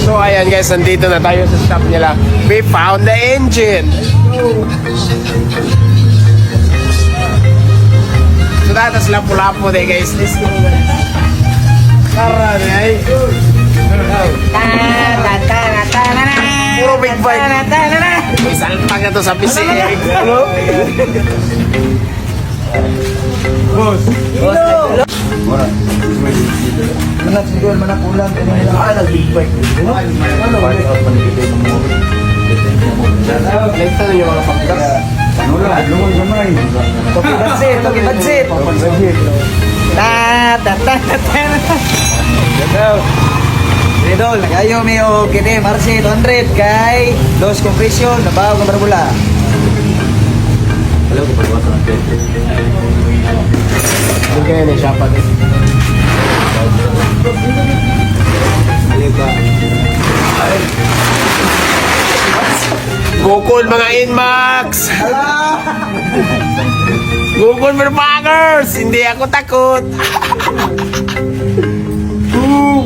So ayan guys, nandito na tayo sa stop nila. We found the engine. So that's lapu-lapu deh guys. Let's go guys. Tara nih. Puro big bike. May salpag na to sa PC. Boss. Mana siguro mana pulang kanila. Big bike. Ano ba ito panikita mo? Lekta na yung mga pagkas. Wala, lumon gamay. Tokibadsit. Idol, nagayo mi o kini Marcy 200 kay dos compression nabaw ka barbula. Wala ko pagwasan ang pete. Okay na siya pa guys. Gukol mga Inmax! Gukol Verpackers! Hindi ako takot!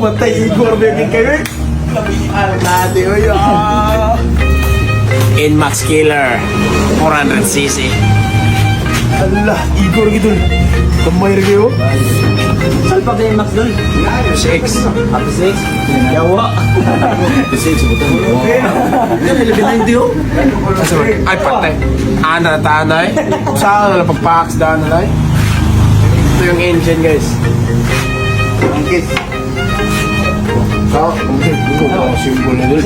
Matay Igor baby kayo. Nati oy Inmax Killer 400cc. Allah, Igor gitu. Kamay rin kayo. Salpak kay Max dol. 6 Up to 6. Yawa. Bisa sebutan. Yan, lebih na hindi oh. Ay patay. Ana tanay. Saan na pagpaks daan na. Ito yung engine guys. Angkit. So, ito ang symbol na doon.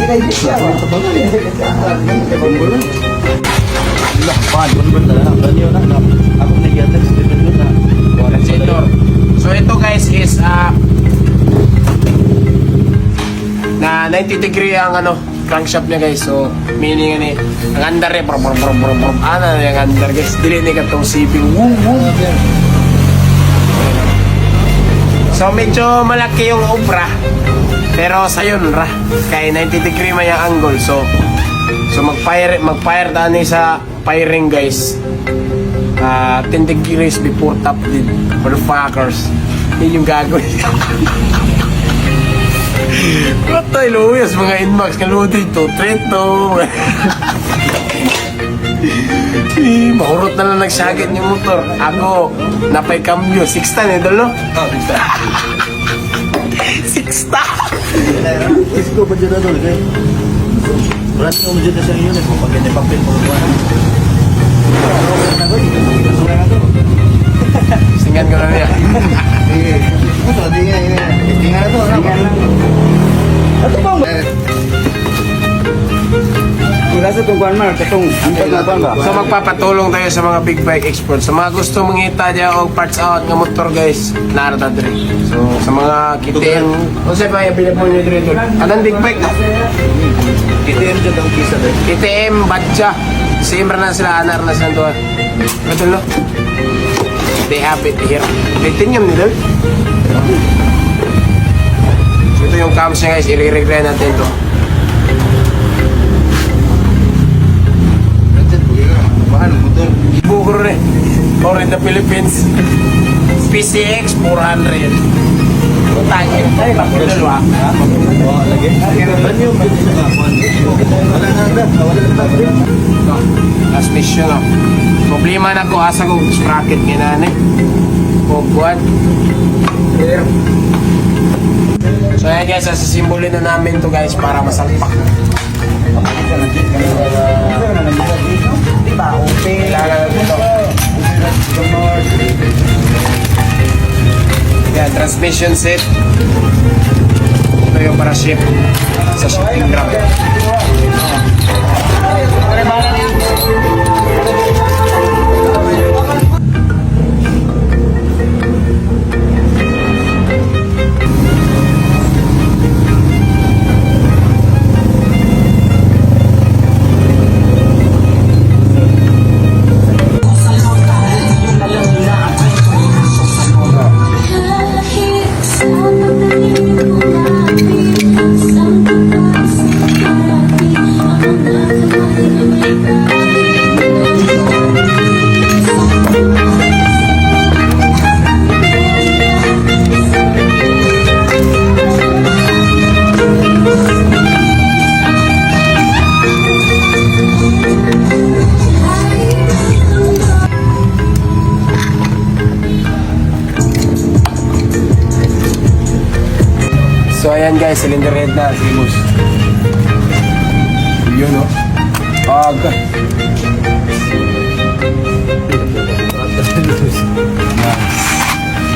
Allah, pan, bener na. Ganyo na. Ako nagyatan sa dito na. Concealer. So ito guys is na 90 degree ang crankshaft niya guys. So meaning ang andar eh ano yung andar guys. Dili ni katong siping So medyo malaki yung obra. Pero sayon ra kay 90 degree may ang angle. So mag-fire dani sa firing guys. 10 degrees before top din. Motherfuckers. Yun yung gagawin. Patay luyas mga Inmax. Kaludi ito. Treto. Mahurot na lang nagsagit yung motor. Ako, napay cambio. 6 idol no? Ah, bisa. 6 Isko pa dyan na doon, okay? Berarti mo dyan na siya yun, kung pagkita papel mo ba na? Singan ko na niya. Ito, di nga, tingnan na to, Ito bang? Kung sa tungkuan man katong So magpapatulong tayo sa mga big bike experts. Sa mga gusto mangita dyan o parts out ng motor guys, narata dre. So sa mga KTM, o sa mga available nyo dre doon. Anong big bike? KTM dyan ang kisa doon. KTM, Badja. Same na sila, anar na sila doon. Betul no? They have it here. Titinium nila. So ito yung cams niya guys, i-regret natin ito. Mahal ang motor. Bukor rin. Or in the Philippines. PCX 400. Utangin. Ay, bakit dalawa? Oo, lagi. Banyo, pwede siya kakuan. Wala na agad. Wala na agad. Last mission no. Problema na ko asa kong sprocket ginani. Buwan. So ayan guys, asisimbolin na namin to guys para masalpak. Diba? Okay. Kailangan na dito. Yan, transmission set. Ito yung para ship sa shipping ground. So ayan guys, cylinder head na, Simus. Yun no? Aga.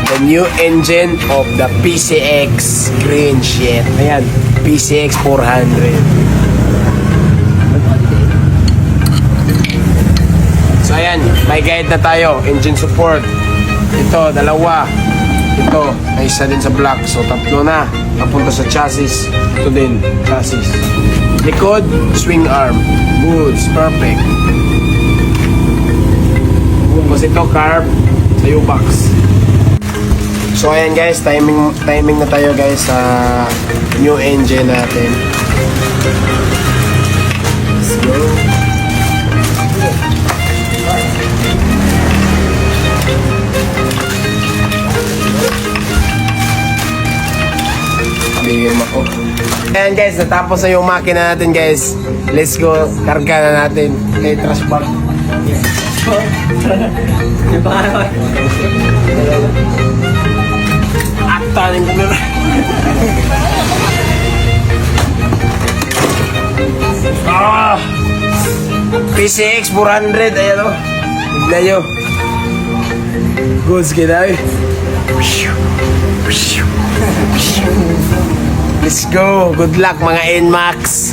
The new engine of the PCX green shit. Ayan, PCX 400. So ayan, may guide na tayo. Engine support. Ito, dalawa. Ito, may isa din sa block. So tatlo na. Papunta sa chassis. Ito din, chassis. Likod, swing arm. Goods, perfect. Tapos ito, carb sa U-box. So ayan guys, timing na tayo guys sa new engine natin. Let's go. Bigyan mo ako. Ayan guys, natapos na yung makina natin guys. Let's go, karga na natin. Okay, trash bag. Taning ko na. PCX 400, ayan o. Tignan nyo. Goods kita eh. Let's go. Good luck mga NMAX.